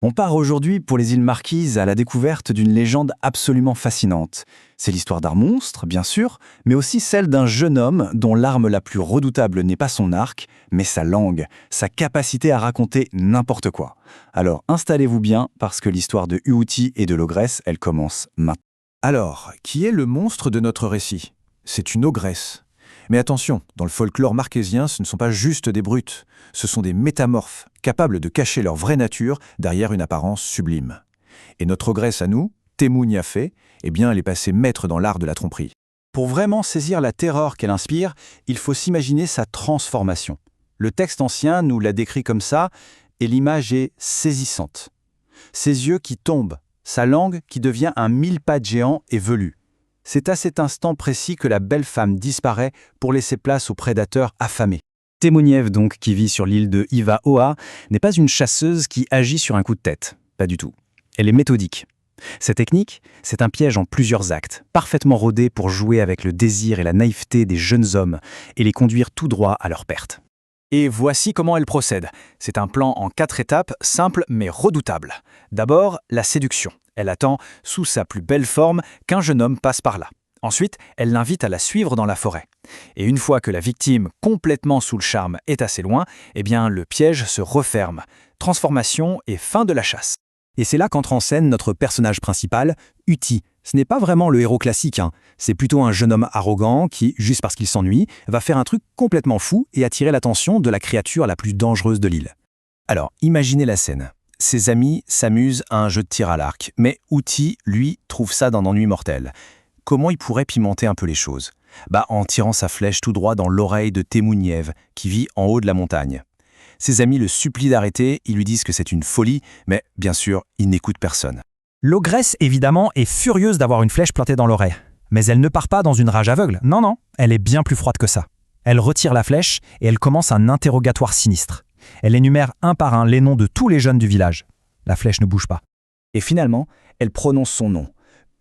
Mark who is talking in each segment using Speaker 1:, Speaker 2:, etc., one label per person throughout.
Speaker 1: On part aujourd'hui pour les îles Marquises à la découverte d'une légende absolument fascinante. C'est l'histoire d'un monstre, bien sûr, mais aussi celle d'un jeune homme dont l'arme la plus redoutable n'est pas son arc, mais sa langue, sa capacité à raconter n'importe quoi. Alors installez-vous bien, parce que l'histoire de Uhuti et de l'ogresse, elle commence maintenant.
Speaker 2: Alors, qui est le monstre de notre récit? C'est une ogresse. Mais attention, dans le folklore marquésien, ce ne sont pas juste des brutes, ce sont des métamorphes, capables de cacher leur vraie nature derrière une apparence sublime. Et notre ogresse à nous, Temu Niafe, eh bien, elle est passée maître dans l'art de la tromperie.
Speaker 1: Pour vraiment saisir la terreur qu'elle inspire, il faut s'imaginer sa transformation. Le texte ancien nous l'a décrit comme ça, et l'image est saisissante. Ses yeux qui tombent, sa langue qui devient un mille-pattes géant et velu. C'est à cet instant précis que la belle femme disparaît pour laisser place aux prédateurs affamés. Temu Niafe, donc, qui vit sur l'île de Iva-Oa, n'est pas une chasseuse qui agit sur un coup de tête. Pas du tout. Elle est méthodique. Cette technique, c'est un piège en plusieurs actes, parfaitement rodé pour jouer avec le désir et la naïveté des jeunes hommes et les conduire tout droit à leur perte. Et voici comment elle procède. C'est un plan en 4 étapes, simple mais redoutable. D'abord, la séduction. Elle attend, sous sa plus belle forme, qu'un jeune homme passe par là. Ensuite, elle l'invite à la suivre dans la forêt. Et une fois que la victime, complètement sous le charme, est assez loin, eh bien, le piège se referme. Transformation et fin de la chasse. Et c'est là qu'entre en scène notre personnage principal, Uti. Ce n'est pas vraiment le héros classique, C'est plutôt un jeune homme arrogant qui, juste parce qu'il s'ennuie, va faire un truc complètement fou et attirer l'attention de la créature la plus dangereuse de l'île. Alors, imaginez la scène. Ses amis s'amusent à un jeu de tir à l'arc, mais Uti, lui, trouve ça d'un ennui mortel. Comment il pourrait pimenter un peu les choses? En tirant sa flèche tout droit dans l'oreille de Temu Niafe, qui vit en haut de la montagne. Ses amis le supplient d'arrêter, ils lui disent que c'est une folie, mais bien sûr, il n'écoute personne.
Speaker 3: L'ogresse, évidemment, est furieuse d'avoir une flèche plantée dans l'oreille. Mais elle ne part pas dans une rage aveugle. Non, elle est bien plus froide que ça. Elle retire la flèche et elle commence un interrogatoire sinistre. Elle énumère un par un les noms de tous les jeunes du village. La flèche ne bouge pas.
Speaker 1: Et finalement, elle prononce son nom,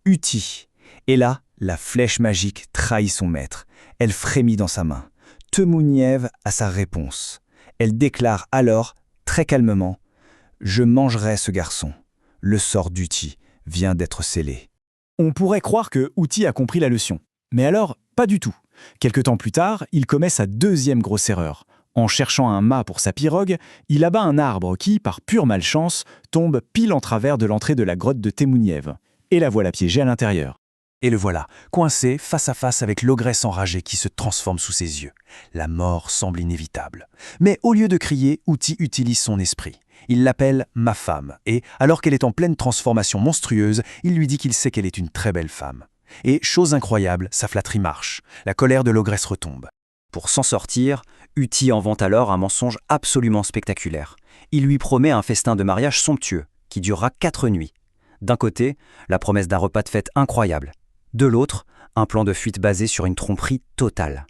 Speaker 1: Uti. Et là, la flèche magique trahit son maître. Elle frémit dans sa main. Temu Niafe a sa réponse. Elle déclare alors, très calmement, « Je mangerai ce garçon. Le sort d'Uti vient d'être scellé. » On pourrait croire que Uti a compris la leçon. Mais alors, pas du tout. Quelque temps plus tard, il commet sa deuxième grosse erreur. En cherchant un mât pour sa pirogue, il abat un arbre qui, par pure malchance, tombe pile en travers de l'entrée de la grotte de Temu Niafe. Et la voilà piégée à l'intérieur. Et le voilà, coincé face à face avec l'ogresse enragée qui se transforme sous ses yeux. La mort semble inévitable. Mais au lieu de crier, Uti utilise son esprit. Il l'appelle « ma femme » et, alors qu'elle est en pleine transformation monstrueuse, il lui dit qu'il sait qu'elle est une très belle femme. Et, chose incroyable, sa flatterie marche. La colère de l'ogresse retombe.
Speaker 4: Pour s'en sortir, Uti invente alors un mensonge absolument spectaculaire. Il lui promet un festin de mariage somptueux, qui durera 4 nuits. D'un côté, la promesse d'un repas de fête incroyable. De l'autre, un plan de fuite basé sur une tromperie totale.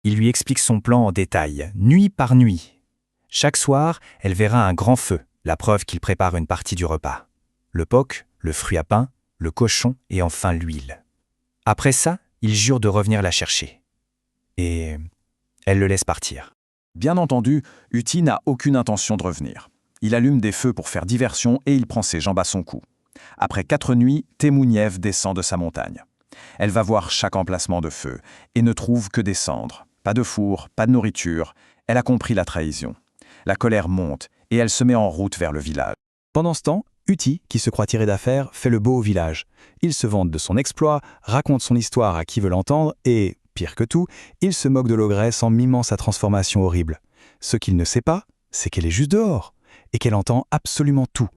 Speaker 3: Il lui explique son plan en détail, nuit par nuit. Chaque soir, elle verra un grand feu, la preuve qu'il prépare une partie du repas. Le poc, le fruit à pain, le cochon et enfin l'huile. Après ça, il jure de revenir la chercher. Et elle le laisse partir.
Speaker 2: Bien entendu, Uti n'a aucune intention de revenir. Il allume des feux pour faire diversion et il prend ses jambes à son cou. Après 4 nuits, Temu Niafe descend de sa montagne. Elle va voir chaque emplacement de feu et ne trouve que des cendres. Pas de four, pas de nourriture. Elle a compris la trahison. La colère monte et elle se met en route vers le village.
Speaker 1: Pendant ce temps, Uti, qui se croit tiré d'affaire, fait le beau au village. Il se vante de son exploit, raconte son histoire à qui veut l'entendre et, pire que tout, il se moque de l'ogresse en mimant sa transformation horrible. Ce qu'il ne sait pas, c'est qu'elle est juste dehors et qu'elle entend absolument tout.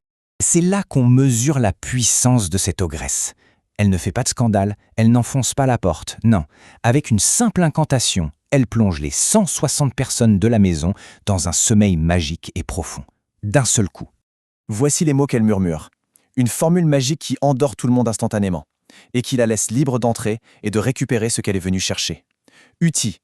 Speaker 3: C'est là qu'on mesure la puissance de cette ogresse. Elle ne fait pas de scandale, elle n'enfonce pas la porte, non. Avec une simple incantation, elle plonge les 160 personnes de la maison dans un sommeil magique et profond. D'un seul coup.
Speaker 2: Voici les mots qu'elle murmure. Une formule magique qui endort tout le monde instantanément et qui la laisse libre d'entrer et de récupérer ce qu'elle est venue chercher. Uti.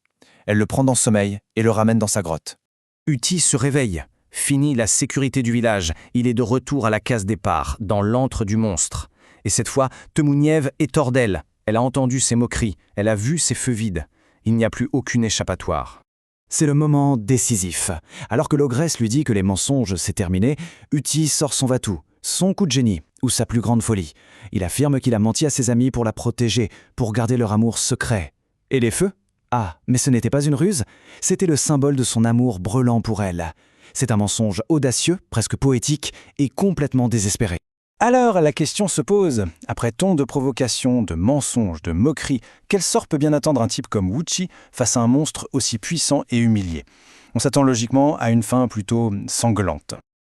Speaker 2: Elle le prend dans le sommeil et le ramène dans sa grotte.
Speaker 4: Uti se réveille. Fini la sécurité du village. Il est de retour à la case départ, dans l'antre du monstre. Et cette fois, Temu Niafe est hors d'elle. Elle a entendu ses moqueries. Elle a vu ses feux vides. Il n'y a plus aucune échappatoire.
Speaker 1: C'est le moment décisif. Alors que l'ogresse lui dit que les mensonges, c'est terminé, Uti sort son va-tout,
Speaker 5: Son coup de génie, ou sa plus grande folie. Il affirme qu'il a menti à ses amis pour la protéger, pour garder leur amour secret. Et les feux? Ah, mais ce n'était pas une ruse, c'était le symbole de son amour brûlant pour elle. C'est un mensonge audacieux, presque poétique, et complètement désespéré.
Speaker 1: Alors, la question se pose, après tant de provocations, de mensonges, de moqueries, quel sort peut bien attendre un type comme Wuchi face à un monstre aussi puissant et humilié? On s'attend logiquement à une fin plutôt sanglante.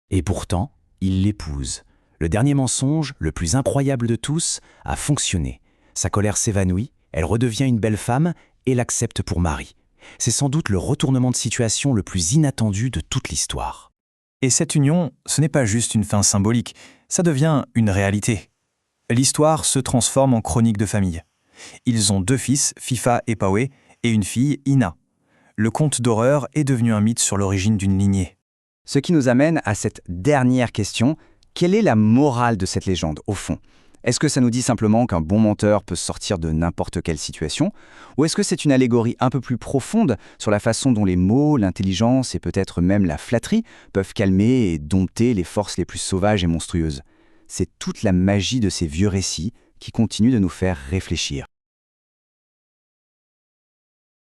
Speaker 5: Et pourtant, il l'épouse. Le dernier mensonge, le plus incroyable de tous, a fonctionné. Sa colère s'évanouit, elle redevient une belle femme et l'accepte pour mari. C'est sans doute le retournement de situation le plus inattendu de toute l'histoire.
Speaker 3: Et cette union, ce n'est pas juste une fin symbolique, ça devient une réalité. L'histoire se transforme en chronique de famille. Ils ont 2 fils, Fifa et Pawe, et une fille, Ina. Le conte d'horreur est devenu un mythe sur l'origine d'une lignée.
Speaker 4: Ce qui nous amène à cette dernière question. Quelle est la morale de cette légende, au fond? Est-ce que ça nous dit simplement qu'un bon menteur peut sortir de n'importe quelle situation? Ou est-ce que c'est une allégorie un peu plus profonde sur la façon dont les mots, l'intelligence et peut-être même la flatterie peuvent calmer et dompter les forces les plus sauvages et monstrueuses? C'est toute la magie de ces vieux récits qui continuent de nous faire réfléchir.